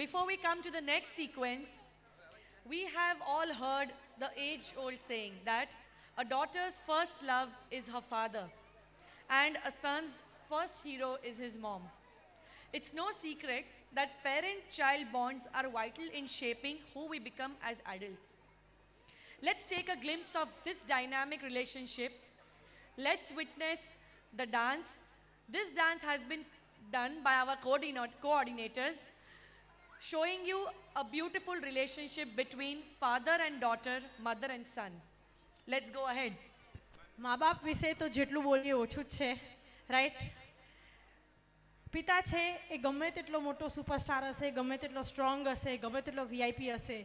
Before we come to the next sequence, we have all heard the age old saying that a daughter's first love is her father, and a son's first hero is his mom. It's no secret that parent child bonds are vital in shaping who we become as adults. Let's take a glimpse of this dynamic relationship. Let's witness the dance. This dance has been done by our coordinators, showing you a beautiful relationship between father and daughter, mother and son. Let's go ahead. મા બાપ વિશે તો જેટલું બોલીએ ઓછું જ છે, right? પિતા છે એ ગમે તેટલો મોટો સુપરસ્ટાર હશે, ગમે તેટલો સ્ટ્રોંગ હશે, ગમે તેટલો વીઆઈપી હશે,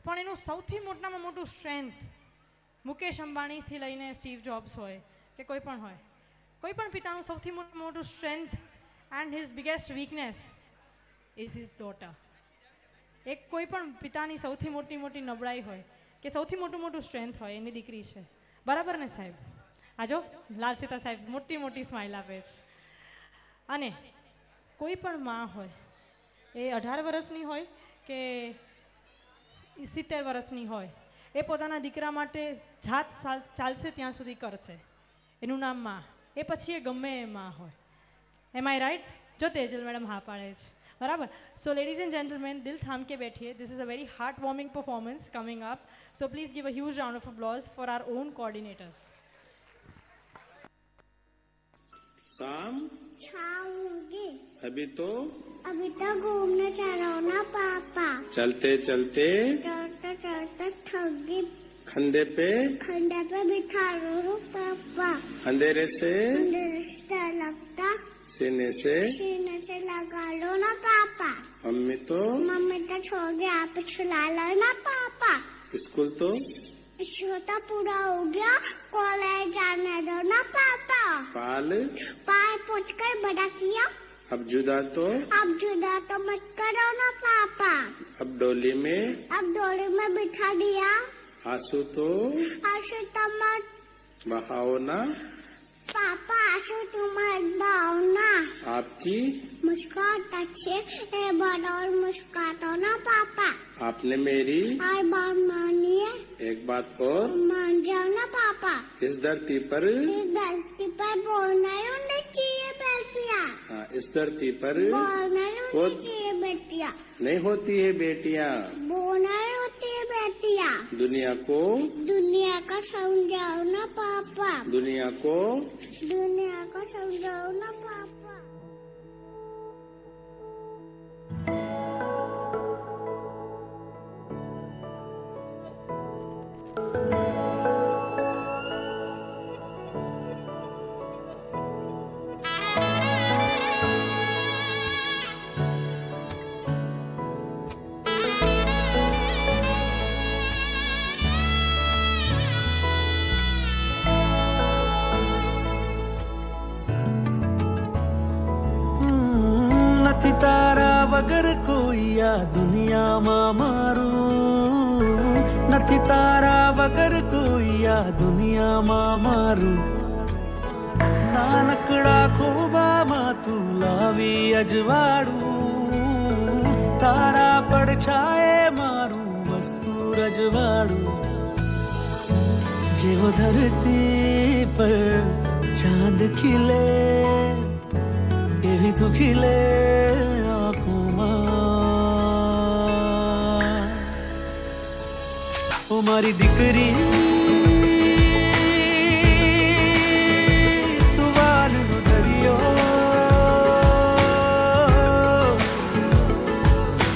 પણ એનું સૌથી મોટામાં મોટું સ્ટ્રેન્થ મુકેશ અંબાણીથી લઈને સ્ટીવ જોબ્સ હોય કે કોઈ પણ પિતાનું સૌથી મોટું strength and his biggest weakness is his daughter. એક કોઈ પણ પિતાની સૌથી મોટી નબળાઈ હોય કે સૌથી મોટું સ્ટ્રેન્થ હોય એની દીકરી છે. બરાબર ને સાહેબ? આજો લાલસીતા સાહેબ મોટી સ્માઇલ આપે છે. અને કોઈ પણ માં હોય એ 18 વર્ષની હોય કે 70 વર્ષની હોય, એ પોતાના દીકરા માટે જાત ચાલશે ત્યાં સુધી કરશે. એનું નામ માં. એ પછી એ ગમે એ માં હોય. એમ આઈ રાઈટ? જો તેજલ મેડમ હા પાડે છે. બરાબર? સો લેડીઝ એન્ડ જેન્ટલમેન, દિલ થામ કે બેઠીએ. This is a very heart warming performance coming up. So please give a huge round of applause for our own coordinators. शाम खाऊंगी। अभी तो घूमने जा रहा हूँ ना पापा। चलते चलते चलते चलते थक गई। खंडे पे बिठा रहा हूँ पापा। अंधेरे से रिश्ता लगता सीने से लगा लो ना पापा। मम्मी तो छोड़ के आप छुला लो ना पापा। स्कूल तो छोटा पूरा हो गया, कॉलेज जाने दो ना पापा। पाल पूछ कर बड़ा किया, अब जुदा तो मत करो ना पापा। अब डोली में बिठा दिया, आंसू तो मत बहाओ ना पापा। आंसू तुम मत बहाओ ना। आपकी मुस्कुराहट अच्छे बड़ा और मुस्कुराता ना पापा। आपने मेरी हर बात मानिए, एक बात और मान जाओ ना पापा। इस धरती पर बोलना ही होना चाहिए बेटिया। हाँ, इस धरती पर बोलना ही होना चाहिए बेटिया। नहीं होती है बेटियाँ, बोलना ही होती है बेटिया। दुनिया का समझाओ ना पापा। दुनिया को समझाओ ना पापा। નથી તારા વગર કોઈ આ દુનિયામાં મારું, નથી તારા વગર કોઈ આ દુનિયામાં મારું. નાનકડા ખોબામાં તું લાવી અજવાળું, તારા પડછાએ મારું વસ્તુ રજવાડું. જેવો ધરતી પર ચાંદ ખીલે એવી તું ખીલે આંખોમાં. ઓ મારી દીકરી તું વાલનો દરિયો,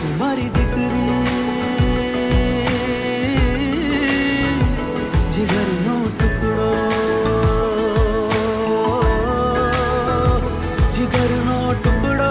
ઓ મારી દીકરી જીગરનો ટુકડો, જીગરનો ટુકડો.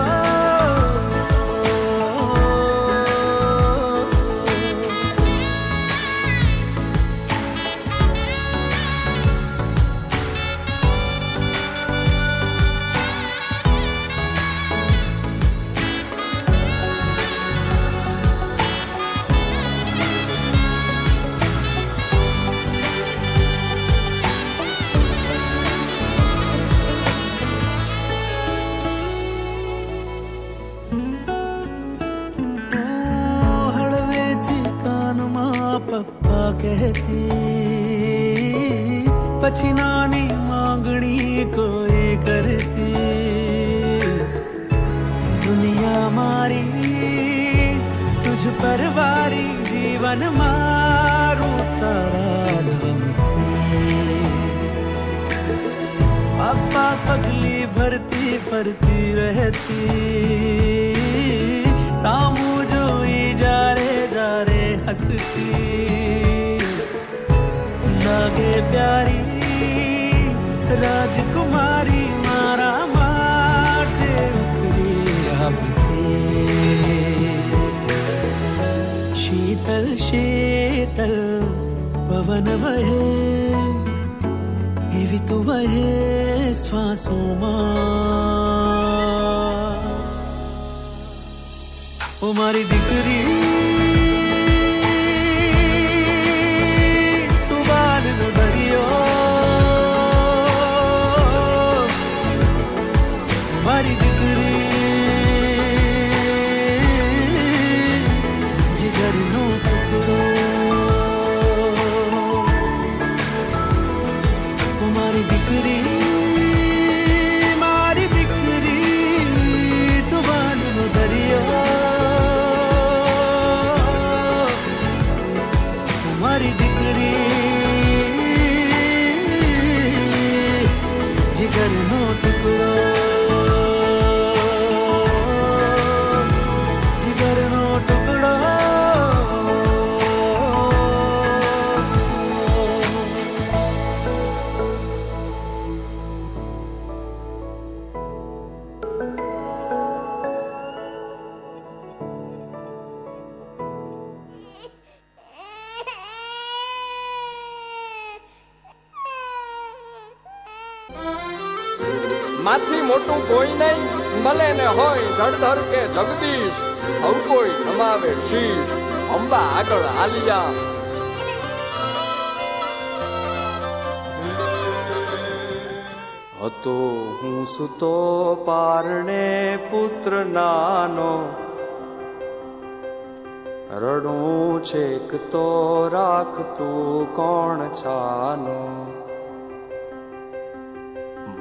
કહેતી, પછી નાની માંગણી કોઈ કરતી. દુનિયા મારી તુજ પર વારી, જીવન મારું તારા નામથી. પાપા પગલી ભરતી ફરતી રહેતી, સામું જોઈ જારે જારે હસતી. લાગે પ્યારી રાજકુમારી, મારા માટે ઉતરી આવતી. શીતલ શીતલ પવન વહે, એવી તું વહે શ્વાસોમાં. ઓ મારી દીકરી, તું બાલનો દરિયો. મારી દીકરી, જીગરનો ટુકડો. ઓ મારી દીકરી, મારી દીકરી, તું બાલનો દરિયો. મારી દીકરી, જીગરનો ટુકડો. જીગરનો ટુકડો. માથી મોટું કોઈ નહીં, મળે ને હોય જળધર કે જગદીશ, સૌ કોઈ નમાવે શીશ. અંબા આગળ આલિયા. હતો હું સુતો પારણે પુત્ર નાનો, રડું છેક તો રાખતું કોણ છાનો.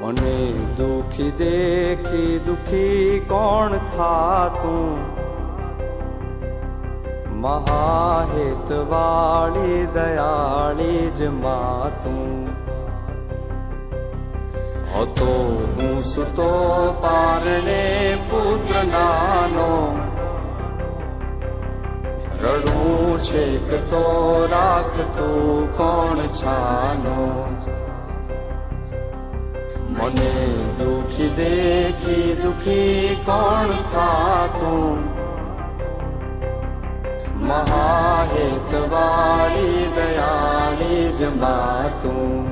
મને દુખી દેખી દુખી કોણ થાતું, મહાહેત વાળી દયાળી જ માતું. હતો હું સુતો પારણે પુત્ર નાનો, રડું છેક તો રાખતું કોણ છાનો. મને દુખી દેખી દુખી કોણ થાતું, મહાહેત વાળી દયાળી જ માતું.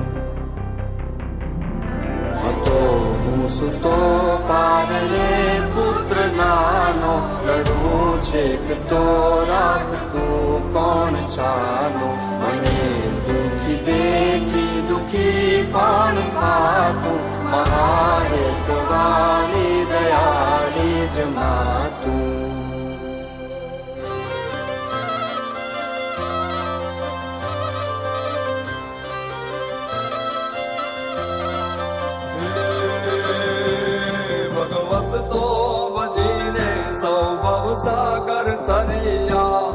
હતો હું સુતો પારણે પુત્ર નાનો, રડું છેક તો રાખતું કોણ છાનો. મને દુખી દેખી દુખી કોણ થાતું, મહાહેત વાળી દયાળી જ માતું. ભગવત તો ભજીને સૌ ભવસાગર તરિયા.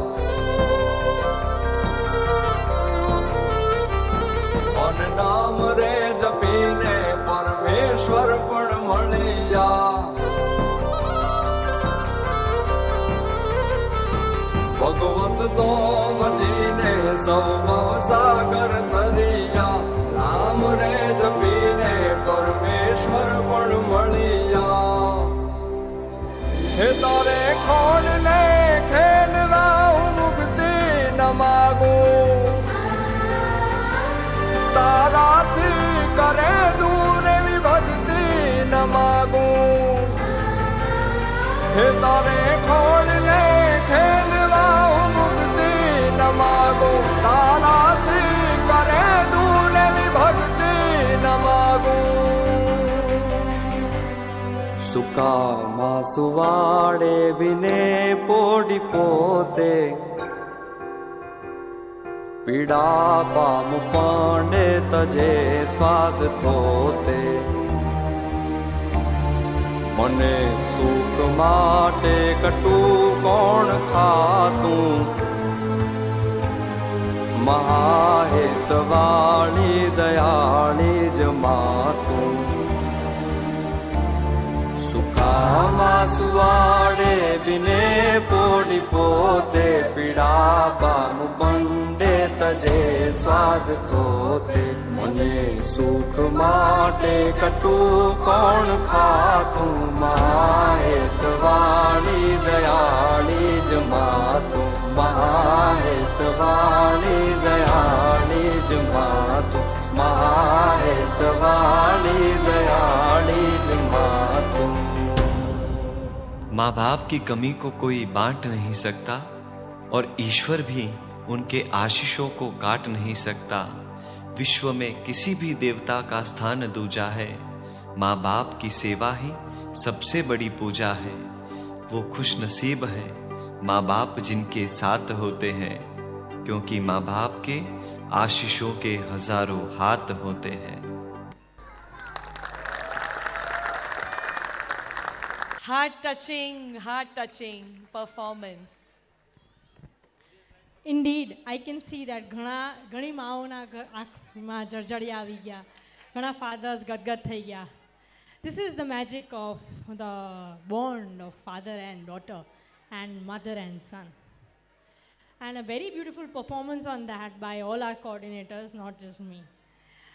અન નામ રે જપીને પરમેશ્વર પણ મળ્યા. ભગવત તો ભજીને સૌ ભવસાગર તરિયા. નામ રે જપીને પરમેશ્વર પણ મળ્યા. હે તારે ખોડ ને ખેલવા હું મુક્તિ ન માગું, તારાથી કરે દૂર એવી ભક્તિ ન માગું. હે તારે ખોડ ને ખેલવા હું મુક્તિ ન માગું, તારાથી કરે દૂર એવી ભક્તિ ન માગું. સુકામાં સુવાડે બિને પોડી પોતે, પીડા પામ પાંડે તજે સ્વાદ તો તે મને સુખ માટે કટું કોણ ખાતું મહાહેતવાળી દયાળી જ માતું સુકામાં સુવાડે બિને પોડી પોતે પીડા પામ પંડે તજે સ્વાદ તો તે મને સુખ માટે કટું કોણ ખાતું મહાહેતવાળી દયાળી જ માતું મહાહેતવાળી દયાળી જ માતું મહાહેતવાળી દયાળી જ मातुम। माँ बाप की कमी को कोई बांट नहीं सकता और ईश्वर भी उनके आशीषों को काट नहीं सकता। विश्व में किसी भी देवता का स्थान दूजा है। माँ बाप की सेवा ही सबसे बड़ी पूजा है। वो खुश नसीब है माँ बाप जिनके साथ होते हैं, क्योंकि माँ बाप के आशीषों के हजारों हाथ होते हैं। heart touching performance. Indeed I can see that ઘણી માઓના આંખમાં જળજળી આવી ગયા, ઘણા ફાધર્સ ગદગદ થઈ ગયા. This is the magic of the bond of father and daughter and mother and son. And a very beautiful performance on that by all our coordinators, not just me.